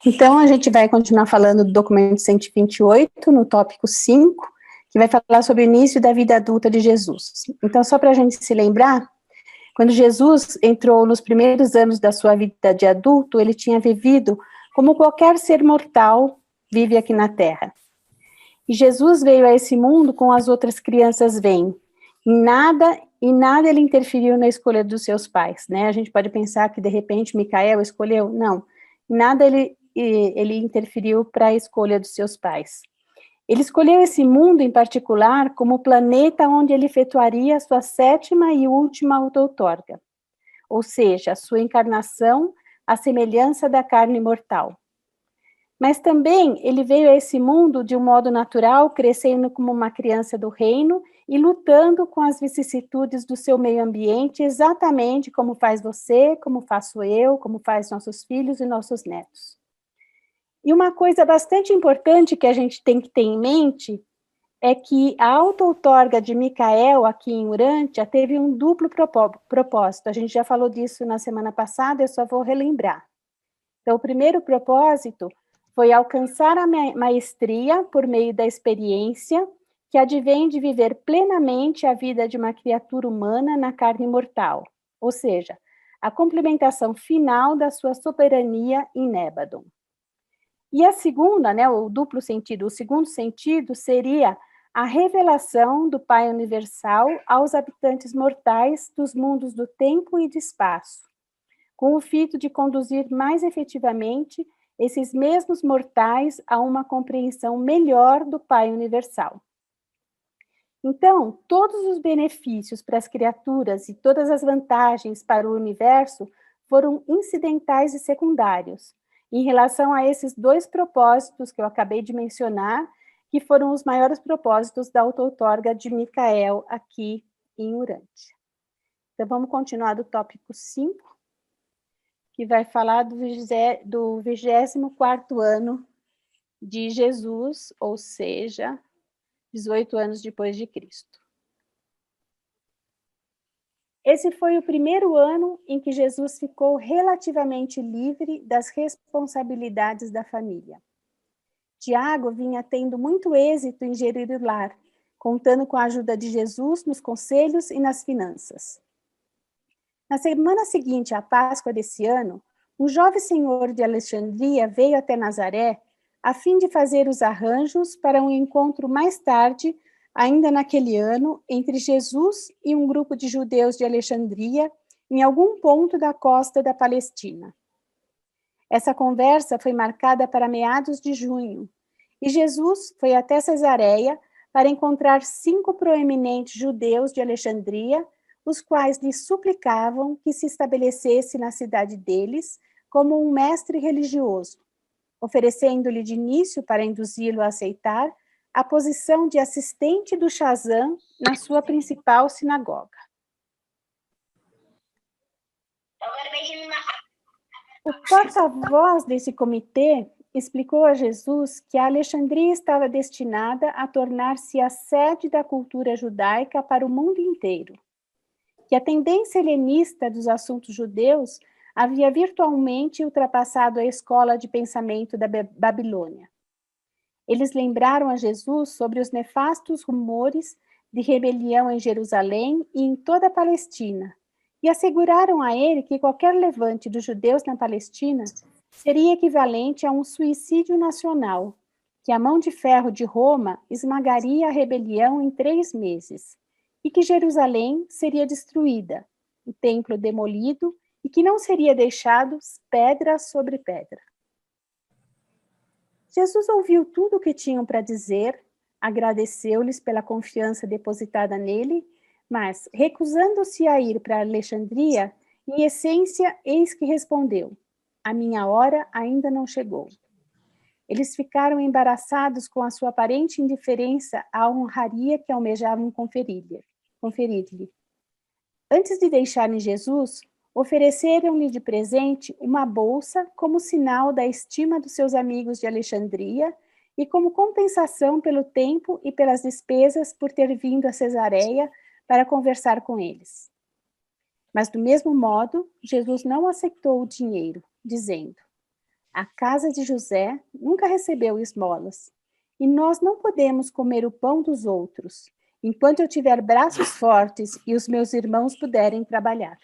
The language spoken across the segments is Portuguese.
Então, a gente vai continuar falando do documento 128, no tópico 5, que vai falar sobre o início da vida adulta de Jesus. Então, só para a gente se lembrar, quando Jesus entrou nos primeiros anos da sua vida de adulto, ele tinha vivido como qualquer ser mortal vive aqui na Terra. E Jesus veio a esse mundo como as outras crianças vêm. Em nada ele interferiu na escolha dos seus pais, né? A gente pode pensar que, de repente, Micael escolheu. Não, em nada ele interferiu para a escolha dos seus pais. Ele escolheu esse mundo em particular como o planeta onde ele efetuaria a sua 7ª e última auto-outorga, ou seja, a sua encarnação à semelhança da carne mortal. Mas também ele veio a esse mundo de um modo natural, crescendo como uma criança do reino e lutando com as vicissitudes do seu meio ambiente, exatamente como faz você, como faço eu, como faz nossos filhos e nossos netos. E uma coisa bastante importante que a gente tem que ter em mente é que a auto-outorga de Micael, aqui em Urântia, teve um duplo propósito. A gente já falou disso na semana passada, eu só vou relembrar. Então, o primeiro propósito foi alcançar a maestria por meio da experiência que advém de viver plenamente a vida de uma criatura humana na carne mortal, ou seja, a complementação final da sua soberania em Nébadon. E a segunda, né, o duplo sentido, o segundo sentido seria a revelação do Pai Universal aos habitantes mortais dos mundos do tempo e do espaço, com o fito de conduzir mais efetivamente esses mesmos mortais a uma compreensão melhor do Pai Universal. Então, todos os benefícios para as criaturas e todas as vantagens para o universo foram incidentais e secundários, em relação a esses dois propósitos que eu acabei de mencionar, que foram os maiores propósitos da auto-outorga de Micael aqui em Urântia. Então, vamos continuar do tópico 5, que vai falar do 24º ano de Jesus, ou seja, 18 anos depois de Cristo. Esse foi o primeiro ano em que Jesus ficou relativamente livre das responsabilidades da família. Tiago vinha tendo muito êxito em gerir o lar, contando com a ajuda de Jesus nos conselhos e nas finanças. Na semana seguinte à Páscoa desse ano, um jovem senhor de Alexandria veio até Nazaré a fim de fazer os arranjos para um encontro mais tarde, ainda naquele ano, entre Jesus e um grupo de judeus de Alexandria, em algum ponto da costa da Palestina. Essa conversa foi marcada para meados de junho, e Jesus foi até Cesareia para encontrar 5 proeminentes judeus de Alexandria, os quais lhe suplicavam que se estabelecesse na cidade deles como um mestre religioso, oferecendo-lhe de início, para induzi-lo a aceitar, a posição de assistente do Shazam na sua principal sinagoga. O porta-voz desse comitê explicou a Jesus que a Alexandria estava destinada a tornar-se a sede da cultura judaica para o mundo inteiro, que a tendência helenista dos assuntos judeus havia virtualmente ultrapassado a escola de pensamento da Babilônia. Eles lembraram a Jesus sobre os nefastos rumores de rebelião em Jerusalém e em toda a Palestina, e asseguraram a ele que qualquer levante dos judeus na Palestina seria equivalente a um suicídio nacional, que a mão de ferro de Roma esmagaria a rebelião em 3 meses, e que Jerusalém seria destruída, o templo demolido, e que não seria deixado pedra sobre pedra. Jesus ouviu tudo o que tinham para dizer, agradeceu-lhes pela confiança depositada nele, mas, recusando-se a ir para Alexandria, em essência, eis que respondeu: a minha hora ainda não chegou. Eles ficaram embaraçados com a sua aparente indiferença à honraria que almejavam conferir-lhe. Antes de deixarem Jesus, ofereceram-lhe de presente uma bolsa como sinal da estima dos seus amigos de Alexandria e como compensação pelo tempo e pelas despesas por ter vindo a Cesareia para conversar com eles. Mas, do mesmo modo, Jesus não aceitou o dinheiro, dizendo: A casa de José nunca recebeu esmolas, e nós não podemos comer o pão dos outros, enquanto eu tiver braços fortes e os meus irmãos puderem trabalhar.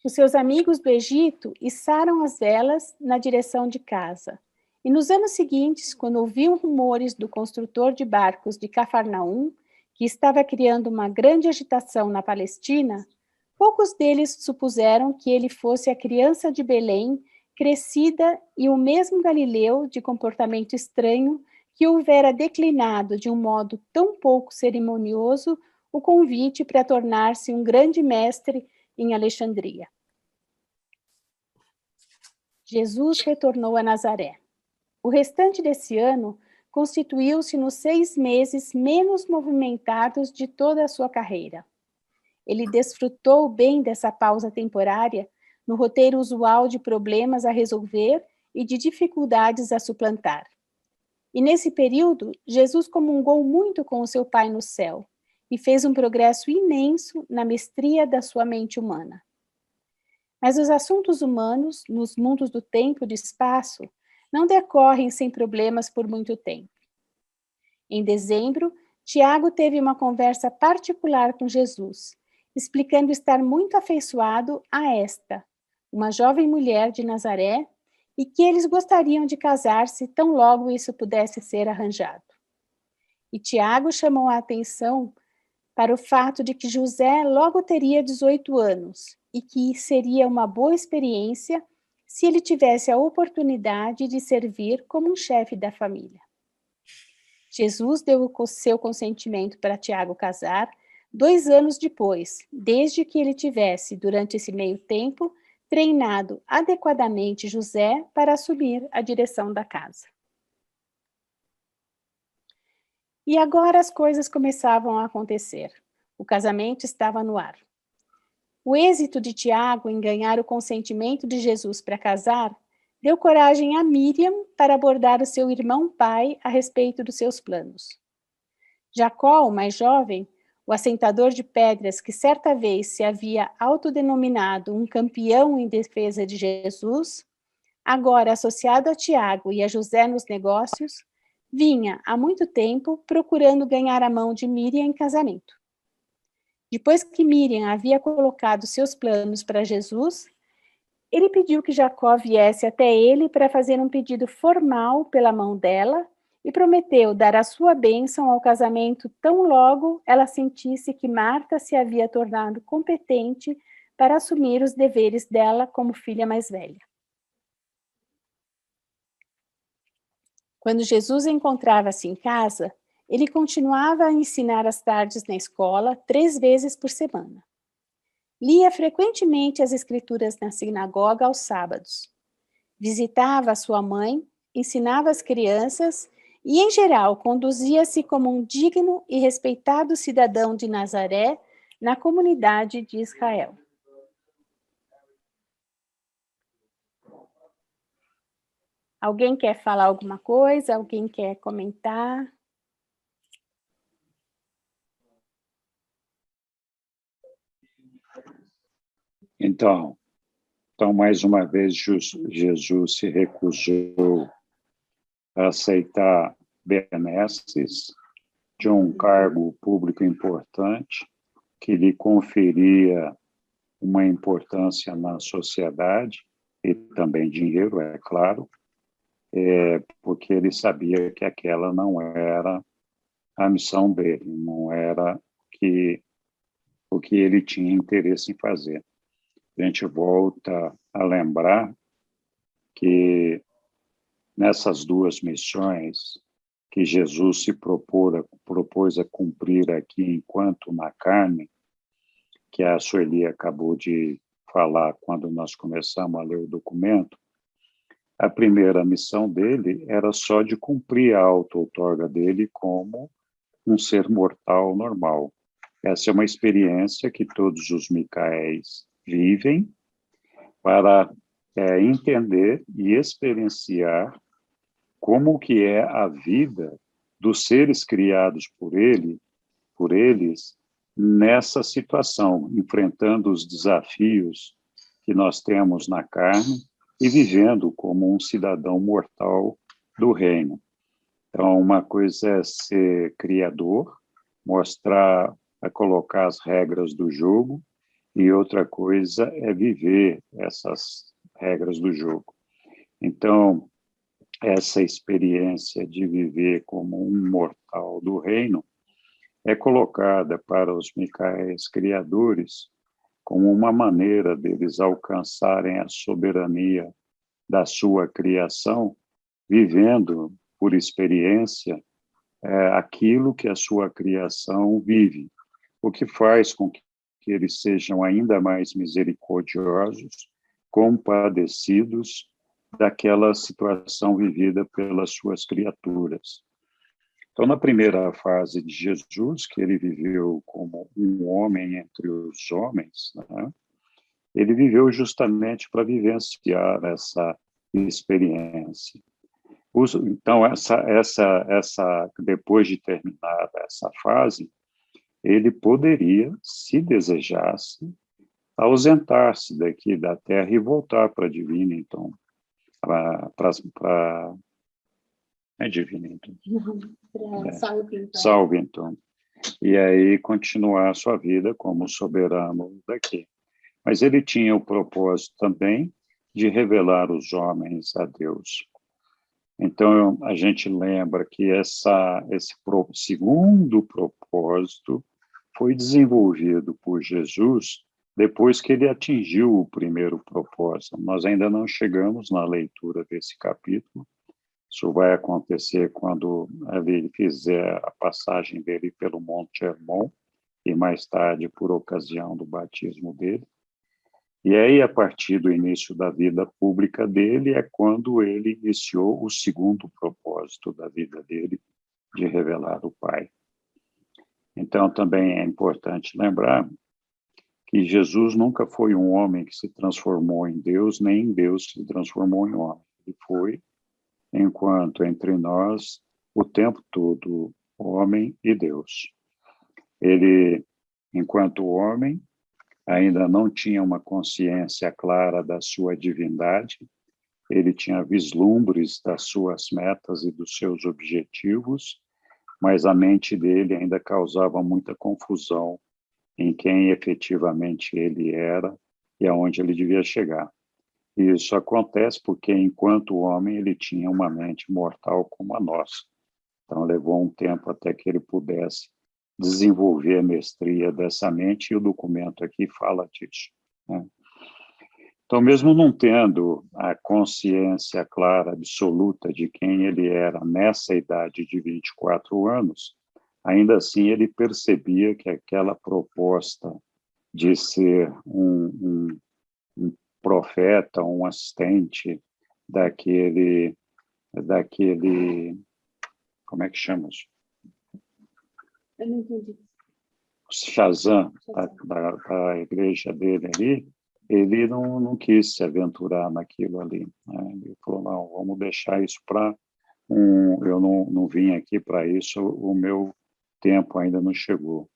Os seus amigos do Egito içaram as velas na direção de casa. E nos anos seguintes, quando ouviam rumores do construtor de barcos de Cafarnaum, que estava criando uma grande agitação na Palestina, poucos deles supuseram que ele fosse a criança de Belém, crescida, e o mesmo Galileu, de comportamento estranho, que houvera declinado de um modo tão pouco cerimonioso o convite para tornar-se um grande mestre em Alexandria. Jesus retornou a Nazaré. O restante desse ano constituiu-se nos 6 meses menos movimentados de toda a sua carreira. Ele desfrutou bem dessa pausa temporária no roteiro usual de problemas a resolver e de dificuldades a suplantar. E nesse período, Jesus comungou muito com o seu Pai no céu e fez um progresso imenso na mestria da sua mente humana. Mas os assuntos humanos, nos mundos do tempo e do espaço, não decorrem sem problemas por muito tempo. Em dezembro, Tiago teve uma conversa particular com Jesus, explicando estar muito afeiçoado a esta, uma jovem mulher de Nazaré, e que eles gostariam de casar-se tão logo isso pudesse ser arranjado. E Tiago chamou a atenção para o fato de que José logo teria 18 anos e que seria uma boa experiência se ele tivesse a oportunidade de servir como um chefe da família. Jesus deu o seu consentimento para Tiago casar 2 anos depois, desde que ele tivesse, durante esse meio tempo, treinado adequadamente José para assumir a direção da casa. E agora as coisas começavam a acontecer. O casamento estava no ar. O êxito de Tiago em ganhar o consentimento de Jesus para casar deu coragem a Míriam para abordar o seu irmão pai a respeito dos seus planos. Jacó, o mais jovem, o assentador de pedras que certa vez se havia autodenominado um campeão em defesa de Jesus, agora associado a Tiago e a José nos negócios, vinha há muito tempo procurando ganhar a mão de Míriam em casamento. Depois que Míriam havia colocado seus planos para Jesus, ele pediu que Jacó viesse até ele para fazer um pedido formal pela mão dela e prometeu dar a sua bênção ao casamento tão logo ela sentisse que Marta se havia tornado competente para assumir os deveres dela como filha mais velha. Quando Jesus encontrava-se em casa, ele continuava a ensinar às tardes na escola 3 vezes por semana. Lia frequentemente as escrituras na sinagoga aos sábados. Visitava a sua mãe, ensinava as crianças e, em geral, conduzia-se como um digno e respeitado cidadão de Nazaré na comunidade de Israel. Alguém quer falar alguma coisa? Alguém quer comentar? Então, mais uma vez, Jesus se recusou a aceitar benesses de um cargo público importante que lhe conferia uma importância na sociedade e também dinheiro, é claro, porque ele sabia que aquela não era a missão dele, não era o que ele tinha interesse em fazer. A gente volta a lembrar que nessas 2 missões que Jesus se propôs a cumprir aqui enquanto na carne, que a Sueli acabou de falar quando nós começamos a ler o documento, a primeira missão dele era só de cumprir a auto-outorga dele como um ser mortal normal. Essa é uma experiência que todos os Micaéis vivem para entender e experienciar como que é a vida dos seres criados por eles, nessa situação, enfrentando os desafios que nós temos na carne e vivendo como um cidadão mortal do reino. Então, uma coisa é ser criador, mostrar, colocar as regras do jogo, e outra coisa é viver essas regras do jogo. Então, essa experiência de viver como um mortal do reino é colocada para os Micaéis criadores como uma maneira deles alcançarem a soberania da sua criação, vivendo por experiência aquilo que a sua criação vive, o que faz com que eles sejam ainda mais misericordiosos, compadecidos daquela situação vivida pelas suas criaturas. Então, na primeira fase de Jesus, que ele viveu como um homem entre os homens, né, ele viveu justamente para vivenciar essa experiência. Então, depois de terminada essa fase, ele poderia, se desejasse, ausentar-se daqui da Terra e voltar para Divinity, Divinity, Salvington, e aí continuar a sua vida como soberano daqui. Mas ele tinha o propósito também de revelar os homens a Deus. Então, a gente lembra que esse segundo propósito foi desenvolvido por Jesus depois que ele atingiu o primeiro propósito. Nós ainda não chegamos na leitura desse capítulo. Isso vai acontecer quando ele fizer a passagem dele pelo Monte Hermon, e mais tarde por ocasião do batismo dele. E aí, a partir do início da vida pública dele, é quando ele iniciou o segundo propósito da vida dele, de revelar o Pai. Então, também é importante lembrar que Jesus nunca foi um homem que se transformou em Deus, nem Deus se transformou em homem. Ele foi, enquanto entre nós, o tempo todo, homem e Deus. Ele, enquanto homem, ainda não tinha uma consciência clara da sua divindade, ele tinha vislumbres das suas metas e dos seus objetivos, mas a mente dele ainda causava muita confusão em quem efetivamente ele era e aonde ele devia chegar. E isso acontece porque, enquanto homem, ele tinha uma mente mortal como a nossa. Então, levou um tempo até que ele pudesse desenvolver a mestria dessa mente, e o documento aqui fala disso, né? Então, mesmo não tendo a consciência clara, absoluta de quem ele era nessa idade de 24 anos, ainda assim ele percebia que aquela proposta de ser um profeta, um assistente daquele, como é que chama isso? Eu não entendi. Shazam, da igreja dele ali, ele não quis se aventurar naquilo ali, né? Ele falou, não, vamos deixar isso para eu não vim aqui para isso, o meu tempo ainda não chegou.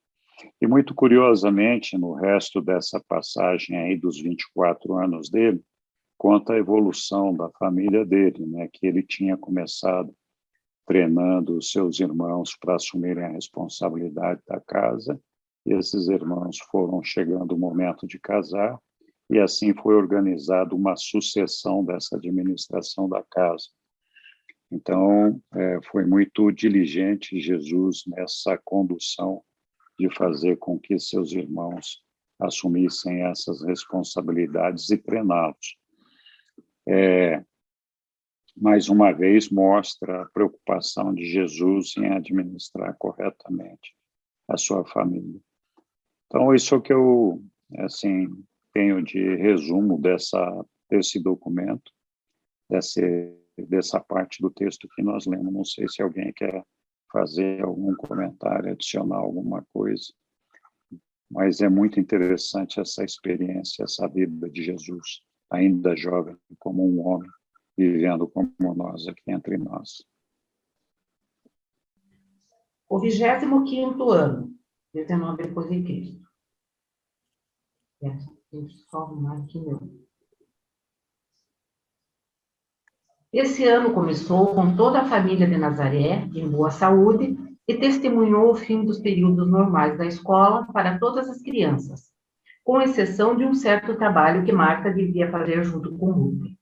E muito curiosamente, no resto dessa passagem aí dos 24 anos dele, conta a evolução da família dele, né? Que ele tinha começado treinando os seus irmãos para assumirem a responsabilidade da casa, e esses irmãos foram chegando o momento de casar, e assim foi organizada uma sucessão dessa administração da casa. Então, foi muito diligente Jesus nessa condução de fazer com que seus irmãos assumissem essas responsabilidades e treiná-los. Mais uma vez, mostra a preocupação de Jesus em administrar corretamente a sua família. Então, isso é o que eu, assim, tenho de resumo desse documento, dessa parte do texto que nós lemos. Não sei se alguém quer fazer algum comentário, adicionar alguma coisa, mas é muito interessante essa experiência, essa vida de Jesus, ainda jovem, como um homem, vivendo como nós aqui entre nós. O 25º ano, 19 depois de Cristo. Esse ano começou com toda a família de Nazaré, em boa saúde, e testemunhou o fim dos períodos normais da escola para todas as crianças, com exceção de um certo trabalho que Marta devia fazer junto com Ruth.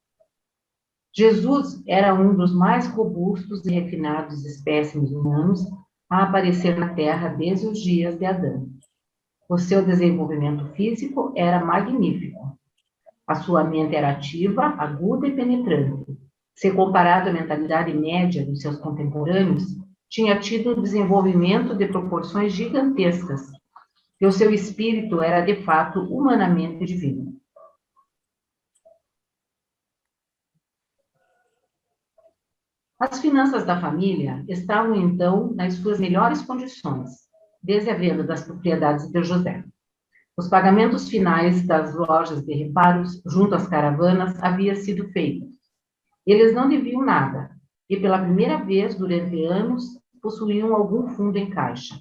Jesus era um dos mais robustos e refinados espécimes humanos a aparecer na Terra desde os dias de Adão. O seu desenvolvimento físico era magnífico. A sua mente era ativa, aguda e penetrante. Se comparado à mentalidade média dos seus contemporâneos, tinha tido um desenvolvimento de proporções gigantescas, e o seu espírito era, de fato, humanamente divino. As finanças da família estavam, então, nas suas melhores condições, desde a venda das propriedades de José. Os pagamentos finais das lojas de reparos junto às caravanas haviam sido feitos. Eles não deviam nada, e pela primeira vez durante anos possuíam algum fundo em caixa.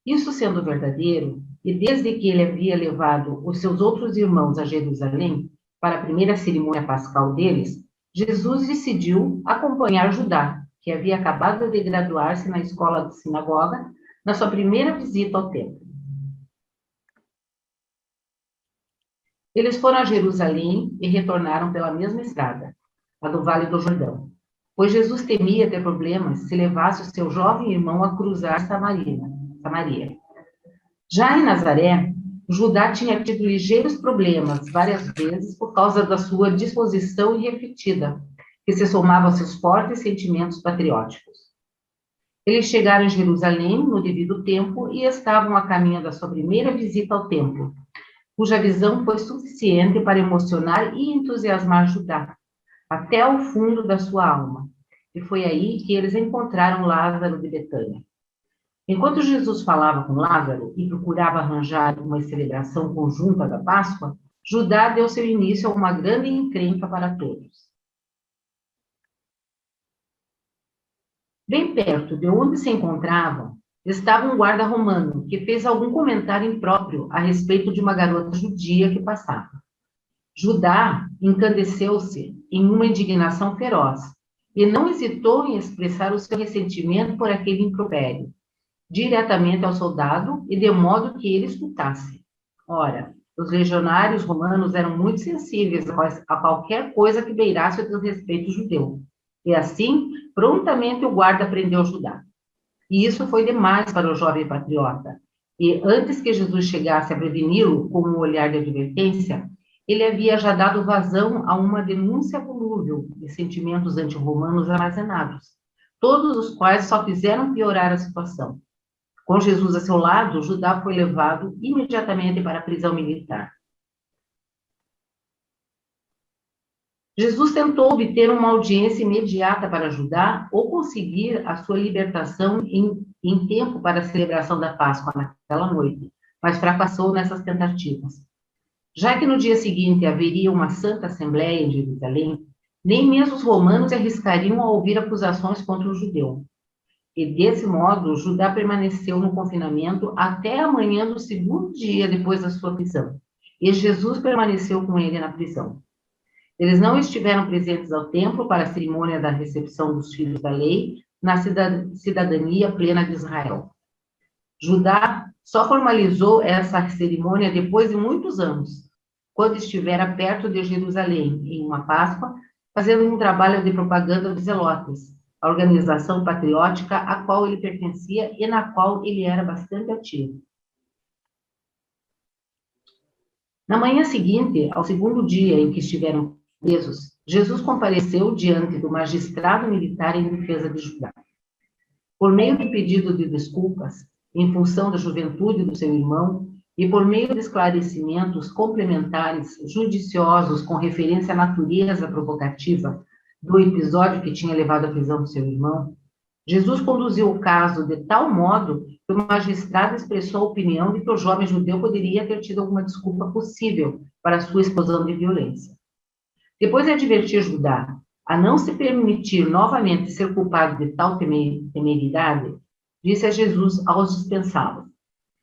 Isso sendo verdadeiro, e desde que ele havia levado os seus outros irmãos a Jerusalém para a primeira cerimônia pascal deles, Jesus decidiu acompanhar Judá, que havia acabado de graduar-se na escola de sinagoga, na sua primeira visita ao templo. Eles foram a Jerusalém e retornaram pela mesma estrada, a do Vale do Jordão, pois Jesus temia ter problemas se levasse o seu jovem irmão a cruzar Samaria. Já em Nazaré, Judá tinha tido ligeiros problemas várias vezes por causa da sua disposição irrefletida, que se somava aos seus fortes sentimentos patrióticos. Eles chegaram em Jerusalém no devido tempo e estavam a caminho da sua primeira visita ao templo, cuja visão foi suficiente para emocionar e entusiasmar Judá, até o fundo da sua alma. E foi aí que eles encontraram Lázaro de Betânia. Enquanto Jesus falava com Lázaro e procurava arranjar uma celebração conjunta da Páscoa, Judá deu seu início a uma grande encrenca para todos. Bem perto de onde se encontravam, estava um guarda romano que fez algum comentário impróprio a respeito de uma garota judia que passava. Judá encandeceu-se em uma indignação feroz e não hesitou em expressar o seu ressentimento por aquele impropério, diretamente ao soldado e de modo que ele escutasse. Ora, os legionários romanos eram muito sensíveis a qualquer coisa que beirasse o desrespeito judeu. E assim, prontamente o guarda prendeu Judá. E isso foi demais para o jovem patriota. E antes que Jesus chegasse a preveni-lo com um olhar de advertência, ele havia já dado vazão a uma denúncia volúvel de sentimentos anti-romanos armazenados, todos os quais só fizeram piorar a situação. Com Jesus a seu lado, Judá foi levado imediatamente para a prisão militar. Jesus tentou obter uma audiência imediata para Judá ou conseguir a sua libertação em tempo para a celebração da Páscoa naquela noite, mas fracassou nessas tentativas. Já que no dia seguinte haveria uma santa assembleia em Jerusalém, nem mesmo os romanos arriscariam a ouvir acusações contra o judeu. E desse modo, Judá permaneceu no confinamento até a manhã do segundo dia depois da sua prisão. E Jesus permaneceu com ele na prisão. Eles não estiveram presentes ao templo para a cerimônia da recepção dos filhos da lei na cidadania plena de Israel. Judá só formalizou essa cerimônia depois de muitos anos, quando estivera perto de Jerusalém, em uma Páscoa, fazendo um trabalho de propaganda dos Zelotes, a organização patriótica a qual ele pertencia e na qual ele era bastante ativo. Na manhã seguinte, ao segundo dia em que estiveram presos, Jesus compareceu diante do magistrado militar em defesa de Judá. Por meio do pedido de desculpas, em função da juventude do seu irmão, e por meio de esclarecimentos complementares judiciosos com referência à natureza provocativa do episódio que tinha levado à prisão do seu irmão, Jesus conduziu o caso de tal modo que o magistrado expressou a opinião de que o jovem judeu poderia ter tido alguma desculpa possível para sua explosão de violência. Depois de advertir Judá a não se permitir novamente ser culpado de tal temeridade, disse a Jesus aos dispensá-lo: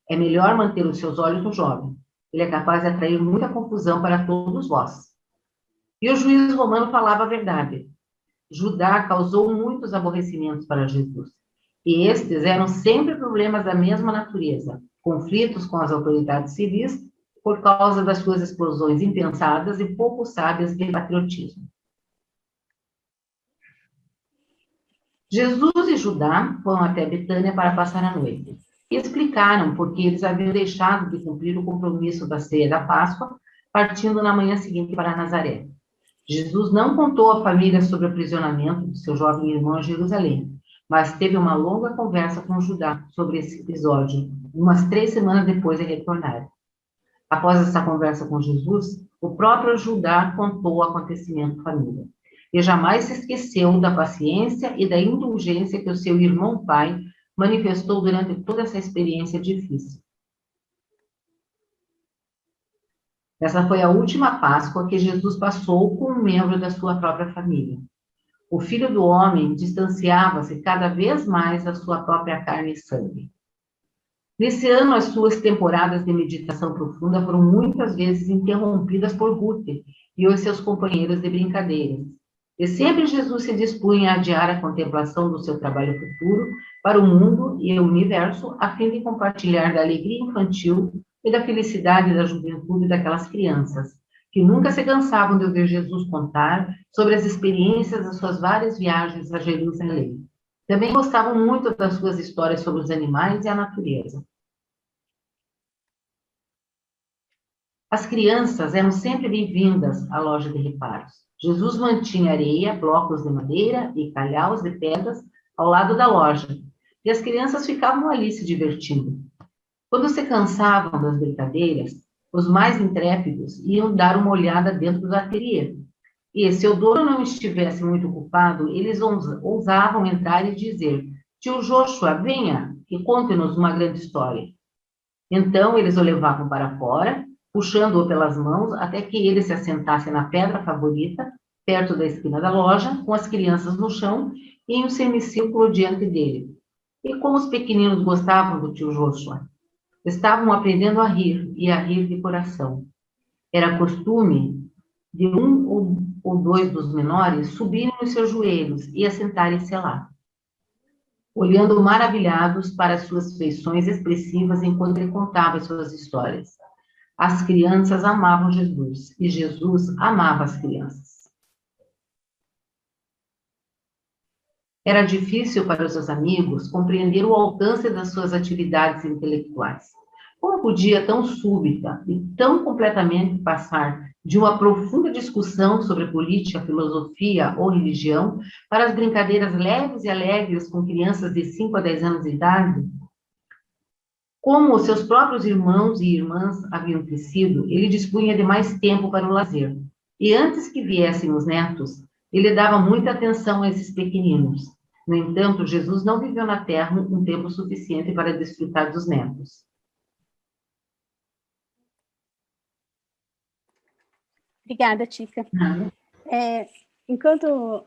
é melhor manter os seus olhos no jovem, Ele é capaz de atrair muita confusão para todos vós. E o juiz romano falava a verdade. Judá causou muitos aborrecimentos para Jesus. E estes eram sempre problemas da mesma natureza, conflitos com as autoridades civis por causa das suas explosões impensadas e pouco sábias de patriotismo. Jesus e Judá foram até Betânia para passar a noite e explicaram por que eles haviam deixado de cumprir o compromisso da ceia da Páscoa, partindo na manhã seguinte para Nazaré. Jesus não contou à família sobre o aprisionamento de seu jovem irmão em Jerusalém, mas teve uma longa conversa com Judá sobre esse episódio, umas 3 semanas depois de retornar. Após essa conversa com Jesus, o próprio Judá contou o acontecimento à família. E jamais se esqueceu da paciência e da indulgência que o seu irmão pai manifestou durante toda essa experiência difícil. Essa foi a última Páscoa que Jesus passou com um membro da sua própria família. O Filho do Homem distanciava-se cada vez mais da sua própria carne e sangue. Nesse ano, as suas temporadas de meditação profunda foram muitas vezes interrompidas por Ruth e os seus companheiros de brincadeiras. E sempre Jesus se dispunha a adiar a contemplação do seu trabalho futuro para o mundo e o universo, a fim de compartilhar da alegria infantil e da felicidade da juventude daquelas crianças, que nunca se cansavam de ouvir Jesus contar sobre as experiências das suas várias viagens a Jerusalém. Também gostavam muito das suas histórias sobre os animais e a natureza. As crianças eram sempre bem-vindas à loja de reparos. Jesus mantinha areia, blocos de madeira e calhaus de pedras ao lado da loja, e as crianças ficavam ali se divertindo. Quando se cansavam das brincadeiras, os mais intrépidos iam dar uma olhada dentro do ateliê. E se o dono não estivesse muito ocupado, eles ousavam entrar e dizer: "Tio Joshua, venha e conte-nos uma grande história." Então, eles o levavam para fora, puxando-o pelas mãos até que ele se assentasse na pedra favorita, perto da esquina da loja, com as crianças no chão e em um semicírculo diante dele. E como os pequeninos gostavam do tio Joshua! Estavam aprendendo a rir, e a rir de coração. Era costume de um ou dois dos menores subirem nos seus joelhos e assentarem-se lá, olhando maravilhados para as suas feições expressivas enquanto ele contava as suas histórias. As crianças amavam Jesus, e Jesus amava as crianças. Era difícil para os seus amigos compreender o alcance das suas atividades intelectuais. Como podia tão súbita e tão completamente passar de uma profunda discussão sobre política, filosofia ou religião para as brincadeiras leves e alegres com crianças de 5 a 10 anos de idade? Como os seus próprios irmãos e irmãs haviam crescido, ele dispunha de mais tempo para o lazer. E antes que viessem os netos, ele dava muita atenção a esses pequeninos. No entanto, Jesus não viveu na terra um tempo suficiente para desfrutar dos netos. Obrigada, Tica. Enquanto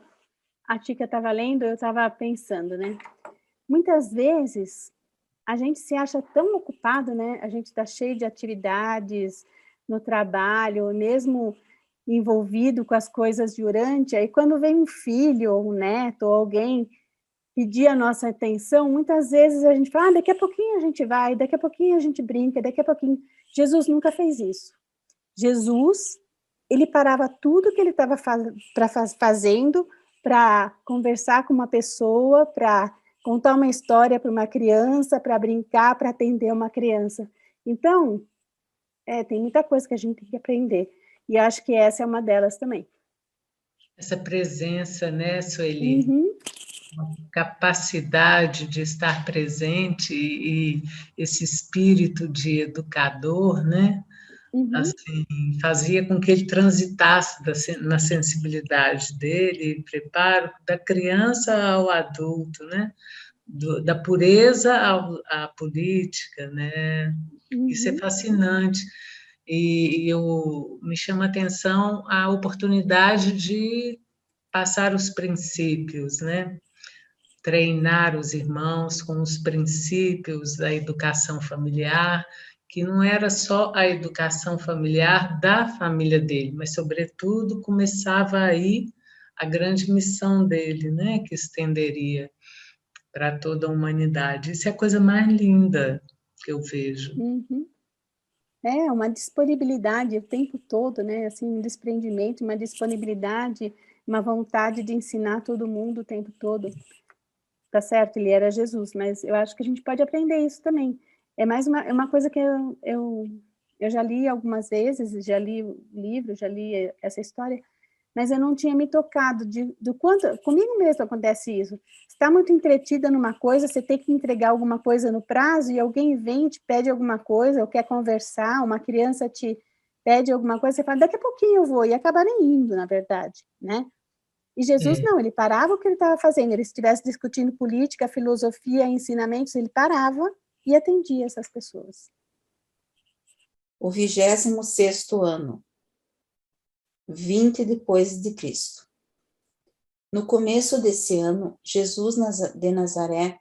a Tica estava lendo, eu estava pensando, né? Muitas vezes a gente se acha tão ocupado, né? A gente está cheio de atividades no trabalho, mesmo envolvido com as coisas de Urântia, aí quando vem um filho ou um neto ou alguém pedir a nossa atenção, muitas vezes a gente fala, daqui a pouquinho a gente vai, daqui a pouquinho a gente brinca, daqui a pouquinho... Jesus nunca fez isso. Jesus, ele parava tudo que ele estava fazendo para conversar com uma pessoa, para contar uma história para uma criança, para brincar, para atender uma criança. Então, tem muita coisa que a gente tem que aprender. E acho que essa é uma delas também. Essa presença, né, Sueli? Uhum. Uma capacidade de estar presente e esse espírito de educador, né? Uhum. Assim, fazia com que ele transitasse na sensibilidade dele, preparo da criança ao adulto, né? Da pureza à política, né? Uhum. Isso é fascinante. E me chama a atenção a oportunidade de passar os princípios, né? Treinar os irmãos com os princípios da educação familiar que não era só a educação familiar da família dele, mas, sobretudo, começava aí a grande missão dele, né, que estenderia para toda a humanidade. Isso é a coisa mais linda que eu vejo. Uhum. É, uma disponibilidade o tempo todo, né? Assim, um desprendimento, uma disponibilidade, uma vontade de ensinar todo mundo o tempo todo. Tá certo, ele era Jesus, mas eu acho que a gente pode aprender isso também. É mais uma coisa que eu já li algumas vezes, já li o livro, já li essa história, mas eu não tinha me tocado do quanto, comigo mesmo acontece isso. Você está muito entretida numa coisa, você tem que entregar alguma coisa no prazo e alguém vem e te pede alguma coisa, ou quer conversar, uma criança te pede alguma coisa, você fala, daqui a pouquinho eu vou, e acaba nem indo, na verdade, né? E Jesus não, ele parava o que ele estava fazendo, ele estivesse discutindo política, filosofia, ensinamentos, ele parava e atendia essas pessoas. O 26º ano, 20 depois de Cristo. No começo desse ano, Jesus de Nazaré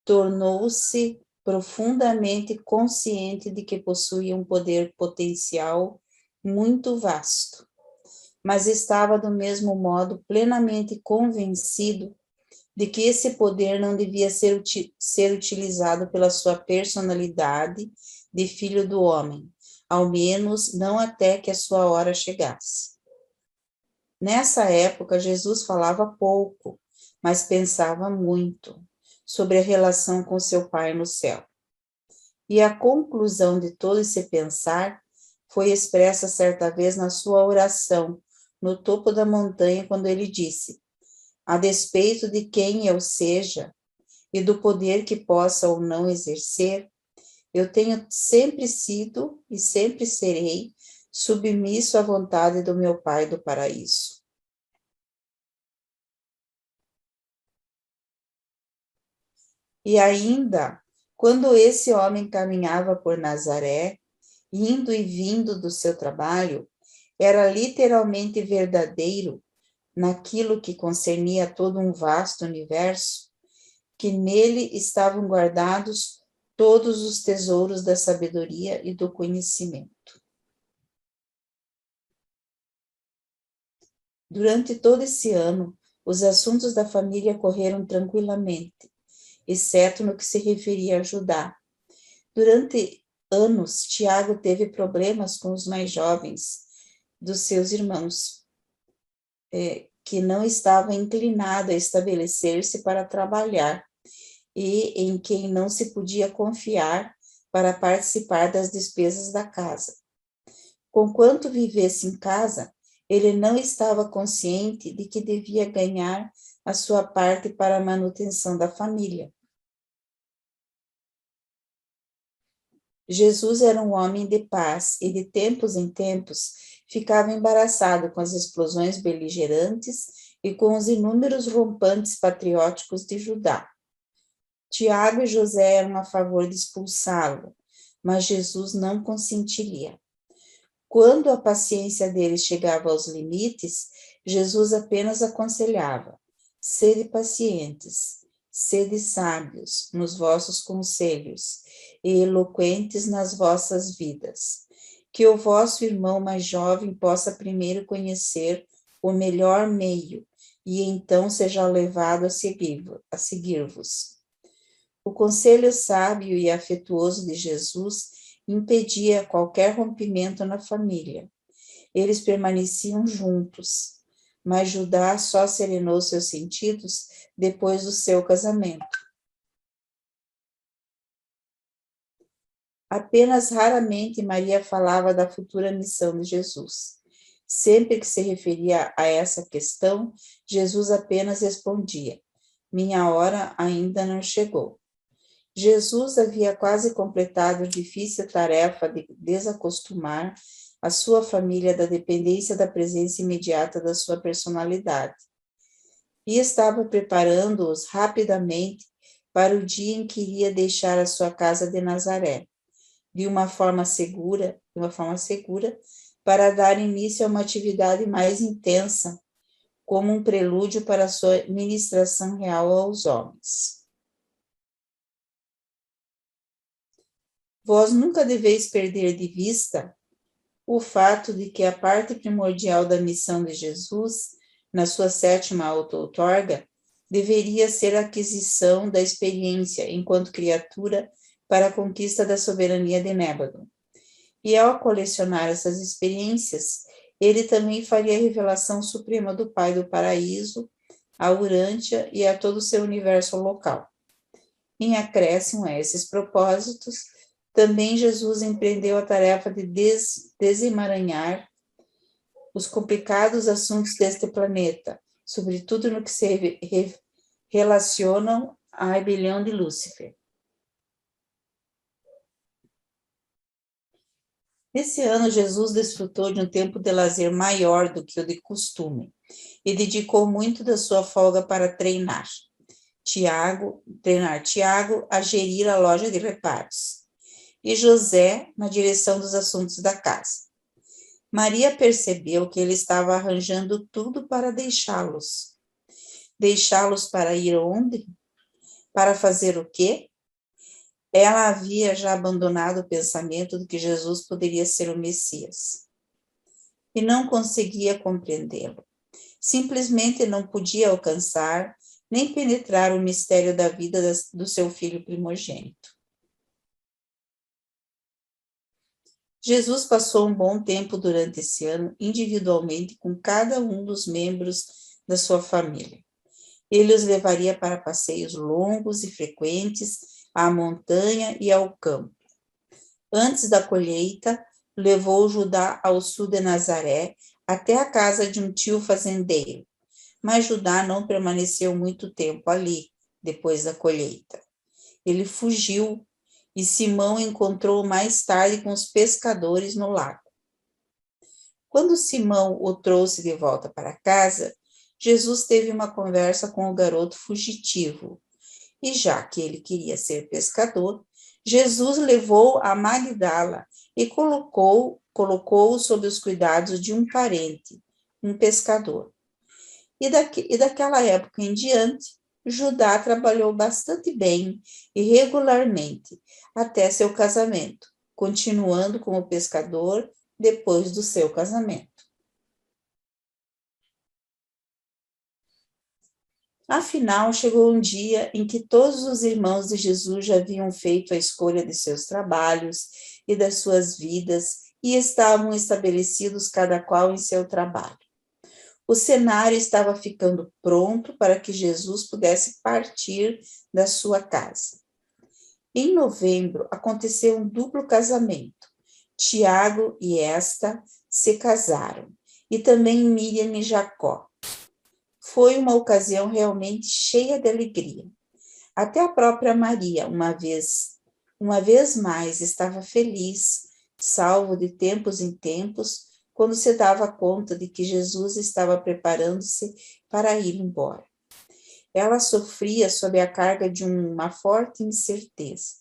tornou-se profundamente consciente de que possuía um poder potencial muito vasto, mas estava do mesmo modo plenamente convencido de que esse poder não devia ser utilizado pela sua personalidade de filho do homem, ao menos não até que a sua hora chegasse. Nessa época, Jesus falava pouco, mas pensava muito sobre a relação com seu Pai no céu. E a conclusão de todo esse pensar foi expressa certa vez na sua oração, no topo da montanha, quando ele disse: a despeito de quem eu seja e do poder que possa ou não exercer, eu tenho sempre sido e sempre serei submisso à vontade do meu Pai do paraíso. E ainda, quando esse homem caminhava por Nazaré, indo e vindo do seu trabalho, era literalmente verdadeiro naquilo que concernia a todo um vasto universo, que nele estavam guardados todos os tesouros da sabedoria e do conhecimento. Durante todo esse ano, os assuntos da família correram tranquilamente, exceto no que se referia a Judá. Durante anos, Tiago teve problemas com os mais jovens dos seus irmãos, que não estavam inclinados a estabelecer-se para trabalhar e em quem não se podia confiar para participar das despesas da casa. Conquanto vivesse em casa, ele não estava consciente de que devia ganhar a sua parte para a manutenção da família. Jesus era um homem de paz e de tempos em tempos ficava embaraçado com as explosões beligerantes e com os inúmeros rompantes patrióticos de Judá. Tiago e José eram a favor de expulsá-lo, mas Jesus não consentiria. Quando a paciência deles chegava aos limites, Jesus apenas aconselhava: sede pacientes, sede sábios nos vossos conselhos e eloquentes nas vossas vidas, que o vosso irmão mais jovem possa primeiro conhecer o melhor meio e então seja levado a seguir-vos. O conselho sábio e afetuoso de Jesus impedia qualquer rompimento na família. Eles permaneciam juntos, mas Judá só serenou seus sentidos depois do seu casamento. Apenas raramente Maria falava da futura missão de Jesus. Sempre que se referia a essa questão, Jesus apenas respondia: minha hora ainda não chegou. Jesus havia quase completado a difícil tarefa de desacostumar a sua família da dependência da presença imediata da sua personalidade, e estava preparando-os rapidamente para o dia em que iria deixar a sua casa de Nazaré, de uma forma segura, para dar início a uma atividade mais intensa, como um prelúdio para a sua ministração real aos homens. Vós nunca deveis perder de vista o fato de que a parte primordial da missão de Jesus, na sua 7ª auto-outorga, deveria ser a aquisição da experiência enquanto criatura para a conquista da soberania de Nébado. E ao colecionar essas experiências, ele também faria a revelação suprema do Pai do Paraíso, a Urântia e a todo o seu universo local. Em acréscimo a esses propósitos, também Jesus empreendeu a tarefa de desemaranhar os complicados assuntos deste planeta, sobretudo no que se relacionam à rebelião de Lúcifer. Nesse ano, Jesus desfrutou de um tempo de lazer maior do que o de costume e dedicou muito da sua folga para treinar Tiago a gerir a loja de reparos e José na direção dos assuntos da casa. Maria percebeu que ele estava arranjando tudo para deixá-los. Deixá-los para ir onde? Para fazer o quê? Ela havia já abandonado o pensamento de que Jesus poderia ser o Messias. E não conseguia compreendê-lo. Simplesmente não podia alcançar nem penetrar o mistério da vida do seu filho primogênito. Jesus passou um bom tempo durante esse ano, individualmente, com cada um dos membros da sua família. Ele os levaria para passeios longos e frequentes à montanha e ao campo. Antes da colheita, levou Judá ao sul de Nazaré, até a casa de um tio fazendeiro. Mas Judá não permaneceu muito tempo ali, depois da colheita. Ele fugiu e Simão encontrou mais tarde com os pescadores no lago. Quando Simão o trouxe de volta para casa, Jesus teve uma conversa com o garoto fugitivo. E já que ele queria ser pescador, Jesus levou a Magdala e colocou-o sob os cuidados de um parente, um pescador. E daquela época em diante, Judá trabalhou bastante bem e regularmente até seu casamento, continuando como pescador depois do seu casamento. Afinal, chegou um dia em que todos os irmãos de Jesus já haviam feito a escolha de seus trabalhos e das suas vidas e estavam estabelecidos cada qual em seu trabalho. O cenário estava ficando pronto para que Jesus pudesse partir da sua casa. Em novembro, aconteceu um duplo casamento. Tiago e esta se casaram, e também Miriam e Jacó. Foi uma ocasião realmente cheia de alegria. Até a própria Maria, uma vez mais, estava feliz, salvo de tempos em tempos, quando se dava conta de que Jesus estava preparando-se para ir embora. Ela sofria sob a carga de uma forte incerteza.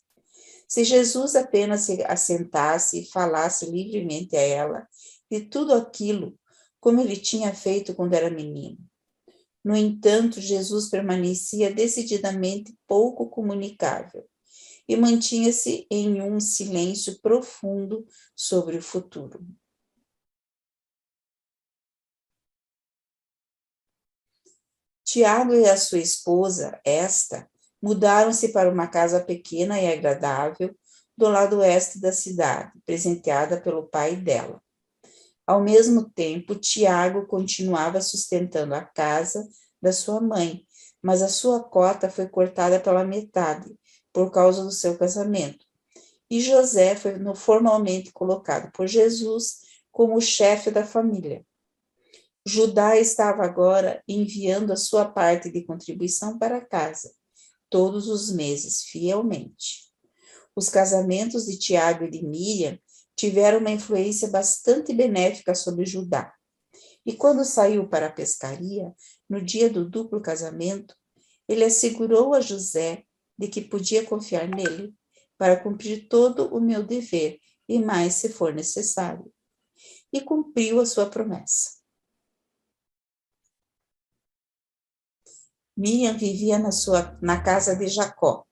Se Jesus apenas se assentasse e falasse livremente a ela de tudo aquilo, como ele tinha feito quando era menino. No entanto, Jesus permanecia decididamente pouco comunicável e mantinha-se em um silêncio profundo sobre o futuro. Tiago e a sua esposa, esta, mudaram-se para uma casa pequena e agradável do lado oeste da cidade, presenteada pelo pai dela. Ao mesmo tempo, Tiago continuava sustentando a casa da sua mãe, mas a sua cota foi cortada pela metade, por causa do seu casamento. E José foi formalmente colocado por Jesus como o chefe da família. Judá estava agora enviando a sua parte de contribuição para casa, todos os meses, fielmente. Os casamentos de Tiago e de Miriam tiveram uma influência bastante benéfica sobre Judá. E quando saiu para a pescaria, no dia do duplo casamento, ele assegurou a José de que podia confiar nele para cumprir todo o meu dever e mais se for necessário. E cumpriu a sua promessa. Miriam vivia na casa de Jacó,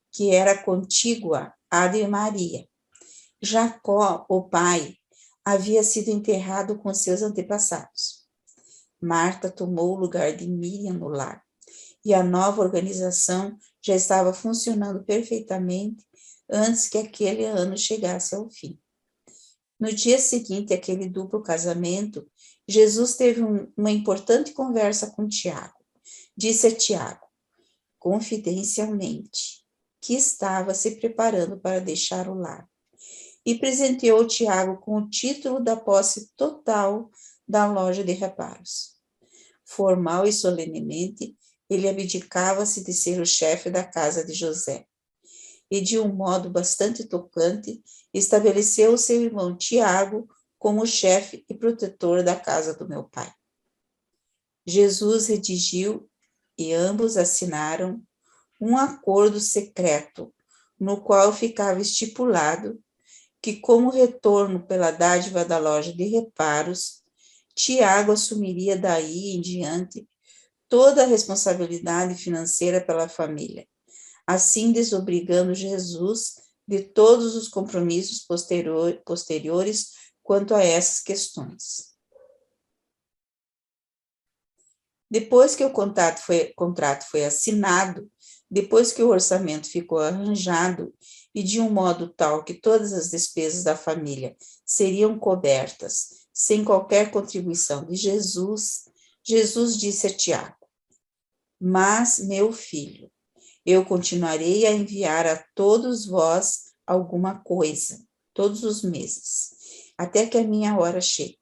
que era contígua à de Maria, Jacó, o pai, havia sido enterrado com seus antepassados. Marta tomou o lugar de Miriam no lar, e a nova organização já estava funcionando perfeitamente antes que aquele ano chegasse ao fim. No dia seguinte àquele duplo casamento, Jesus teve uma importante conversa com Tiago. Disse a Tiago, confidencialmente, que estava se preparando para deixar o lar, e presenteou Tiago com o título da posse total da loja de reparos. Formal e solenemente, ele abdicava-se de ser o chefe da casa de José, e de um modo bastante tocante, estabeleceu o seu irmão Tiago como chefe e protetor da casa do meu pai. Jesus redigiu e ambos assinaram um acordo secreto, no qual ficava estipulado que, como retorno pela dádiva da loja de reparos, Tiago assumiria daí em diante toda a responsabilidade financeira pela família, assim desobrigando Jesus de todos os compromissos posteriores quanto a essas questões. Depois que o contrato foi assinado, depois que o orçamento ficou arranjado e de um modo tal que todas as despesas da família seriam cobertas sem qualquer contribuição de Jesus, Jesus disse a Tiago, mas, meu filho, eu continuarei a enviar a todos vós alguma coisa, todos os meses, até que a minha hora chegue.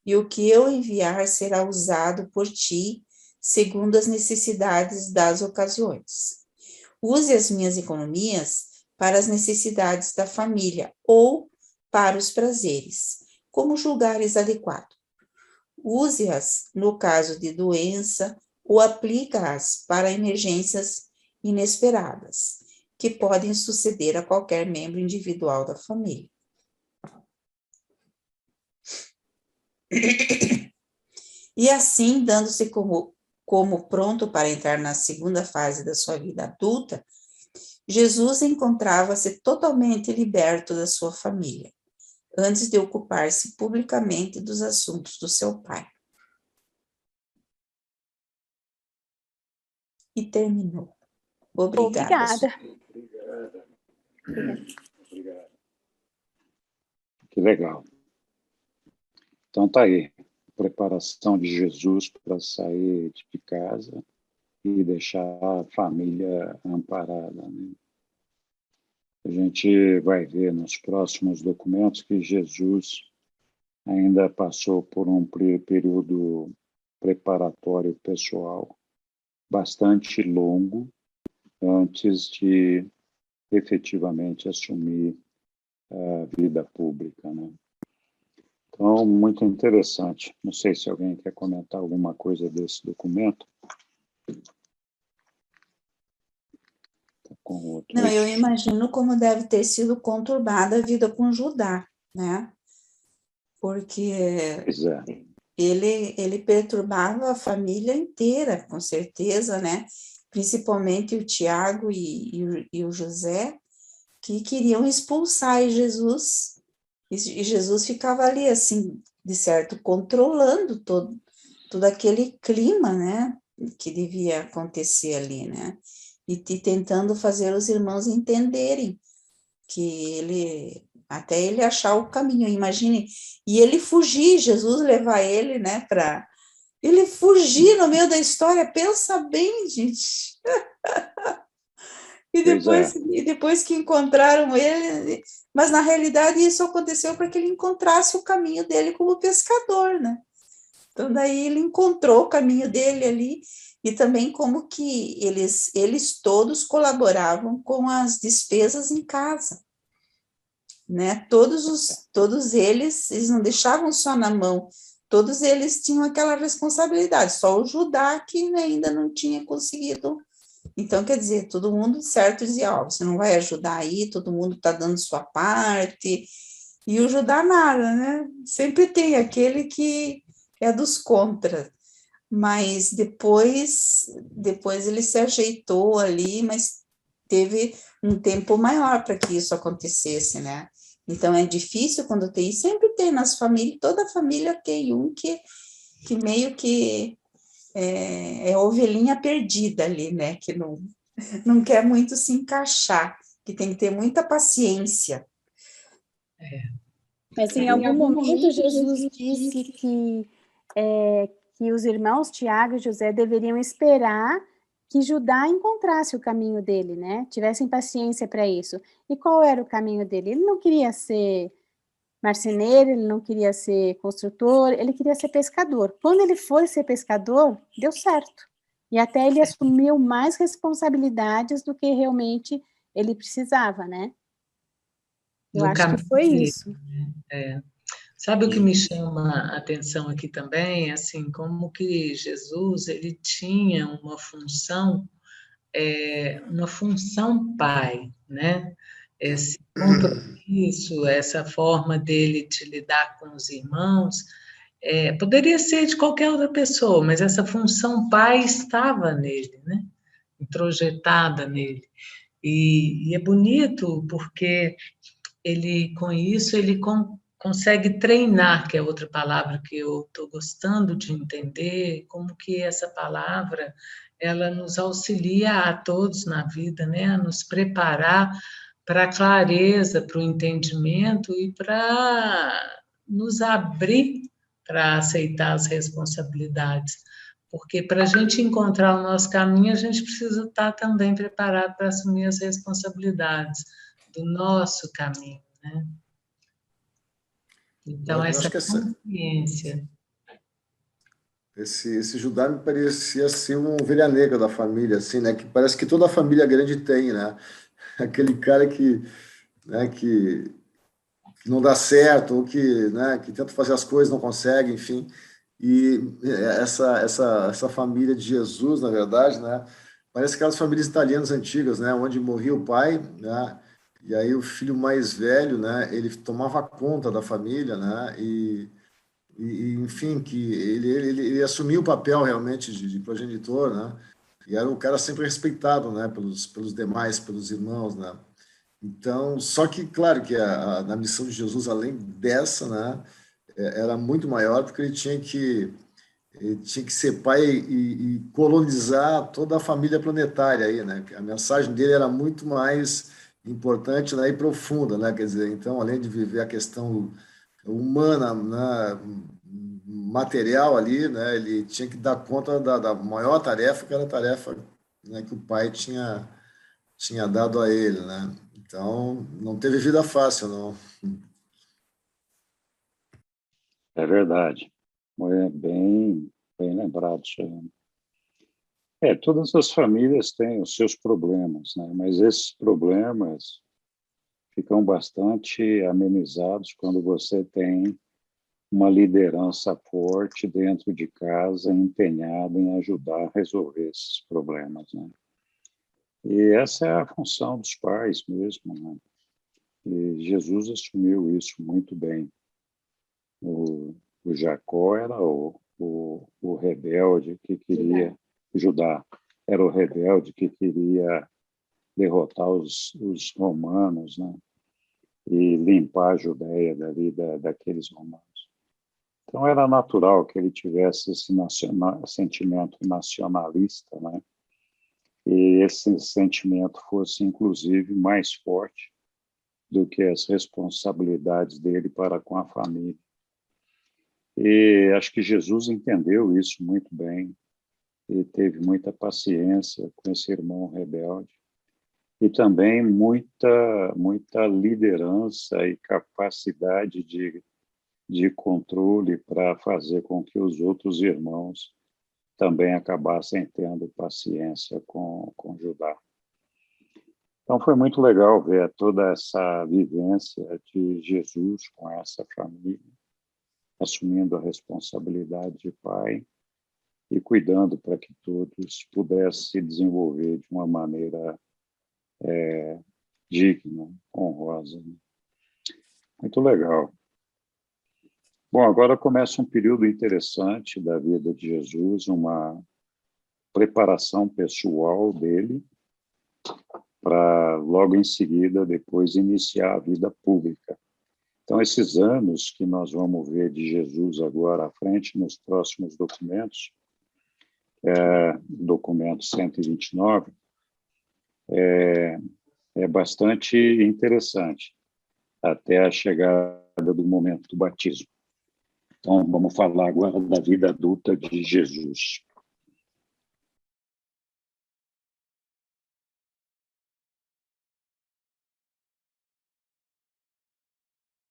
E o que eu enviar será usado por ti, segundo as necessidades das ocasiões. Use as minhas economias para as necessidades da família ou para os prazeres, como julgares adequado. Use-as no caso de doença ou aplica-as para emergências inesperadas, que podem suceder a qualquer membro individual da família. E assim, dando-se como pronto para entrar na segunda fase da sua vida adulta, Jesus encontrava-se totalmente liberto da sua família, antes de ocupar-se publicamente dos assuntos do seu pai. E terminou. Obrigada. Obrigado. Que legal. Então tá aí, preparação de Jesus para sair de casa e deixar a família amparada, né? A gente vai ver nos próximos documentos que Jesus ainda passou por um período preparatório pessoal bastante longo antes de efetivamente assumir a vida pública, né? Então, muito interessante. Não sei se alguém quer comentar alguma coisa desse documento. Não, eu imagino como deve ter sido conturbada a vida com Judá, né? Porque ele perturbava a família inteira, com certeza, né? Principalmente o Tiago e o José, que queriam expulsar Jesus, e Jesus ficava ali, assim, de certo, controlando todo aquele clima, né? Que devia acontecer ali, né? E tentando fazer os irmãos entenderem que até ele achar o caminho, imagine, e ele fugir, Jesus levar ele, né, ele fugir no meio da história, pensa bem, gente. E depois que encontraram ele, mas na realidade isso aconteceu para que ele encontrasse o caminho dele como pescador, né? Então daí ele encontrou o caminho dele ali, e também como que eles todos colaboravam com as despesas em casa, né? Todos eles não deixavam só na mão, todos eles tinham aquela responsabilidade, só o Judá que ainda não tinha conseguido. Então, quer dizer, todo mundo certo dizia, ó, você não vai ajudar aí, todo mundo está dando sua parte, e o Judá nada, né? Sempre tem aquele que é dos contra, mas depois ele se ajeitou ali, mas teve um tempo maior para que isso acontecesse, né? Então, é difícil quando tem, sempre tem nas famílias, toda família tem um que meio que é ovelhinha perdida ali, né? Que não quer muito se encaixar, que tem que ter muita paciência. Mas em algum momento Jesus disse que os irmãos Tiago e José deveriam esperar que Judá encontrasse o caminho dele, né? Tivessem paciência para isso. E qual era o caminho dele? Ele não queria ser marceneiro, ele não queria ser construtor, ele queria ser pescador. Quando ele foi ser pescador, deu certo. E até ele assumiu mais responsabilidades do que realmente ele precisava, né? Eu acho que foi isso. Sabe o que me chama a atenção aqui também? Assim, como que Jesus, ele tinha uma função pai, né? Esse compromisso, essa forma dele de lidar com os irmãos, poderia ser de qualquer outra pessoa, mas essa função pai estava nele, né? Introjetada nele. E é bonito porque ele, com isso, ele consegue treinar, que é outra palavra que eu estou gostando de entender, como que essa palavra, ela nos auxilia a todos na vida, né? A nos preparar para a clareza, para o entendimento e para nos abrir para aceitar as responsabilidades. Porque para a gente encontrar o nosso caminho, a gente precisa estar também preparado para assumir as responsabilidades do nosso caminho, né? Então, Eu acho essa que consciência. esse Judá me parecia ser uma ovelha negra da família, assim, né? Que parece que toda família grande tem, né? Aquele cara que, né, que não dá certo, ou que, né, que tenta fazer as coisas, não consegue, enfim. E essa família de Jesus, na verdade, né? Parece aquelas famílias italianas antigas, né? Onde morria o pai, né? E aí o filho mais velho, né? Ele tomava conta da família, né? Enfim, que ele assumiu o papel realmente de progenitor, né? E era um cara sempre respeitado, né? Pelos demais, pelos irmãos, né? Então, só que, claro, que a missão de Jesus, além dessa, né? Era muito maior, porque ele tinha que ser pai e colonizar toda a família planetária aí, né? A mensagem dele era muito mais importante, né, e profunda, né? Quer dizer, então, além de viver a questão humana, né, material ali, né, ele tinha que dar conta da maior tarefa, que era a tarefa, né, que o pai tinha dado a ele, né? Então, não teve vida fácil, não. É verdade. É bem lembrado, Chayane. Todas as famílias têm os seus problemas, né? Mas esses problemas ficam bastante amenizados quando você tem uma liderança forte dentro de casa, empenhada em ajudar a resolver esses problemas, né? E essa é a função dos pais mesmo, né? E Jesus assumiu isso muito bem. O Jacó era o rebelde que queria... Judá era o rebelde que queria derrotar os romanos, né? E limpar a Judéia daqueles romanos. Então, era natural que ele tivesse esse sentimento nacionalista, né? E esse sentimento fosse, inclusive, mais forte do que as responsabilidades dele para com a família. E acho que Jesus entendeu isso muito bem e teve muita paciência com esse irmão rebelde e também muita liderança e capacidade de controle para fazer com que os outros irmãos também acabassem tendo paciência com Judá. Então, foi muito legal ver toda essa vivência de Jesus com essa família, assumindo a responsabilidade de pai e cuidando para que todos pudessem se desenvolver de uma maneira digna, honrosa. Muito legal. Bom, agora começa um período interessante da vida de Jesus, uma preparação pessoal dele para, logo em seguida, depois iniciar a vida pública. Então, esses anos que nós vamos ver de Jesus agora à frente, nos próximos documentos, documento 129, é bastante interessante, até a chegada do momento do batismo. Então, vamos falar agora da vida adulta de Jesus.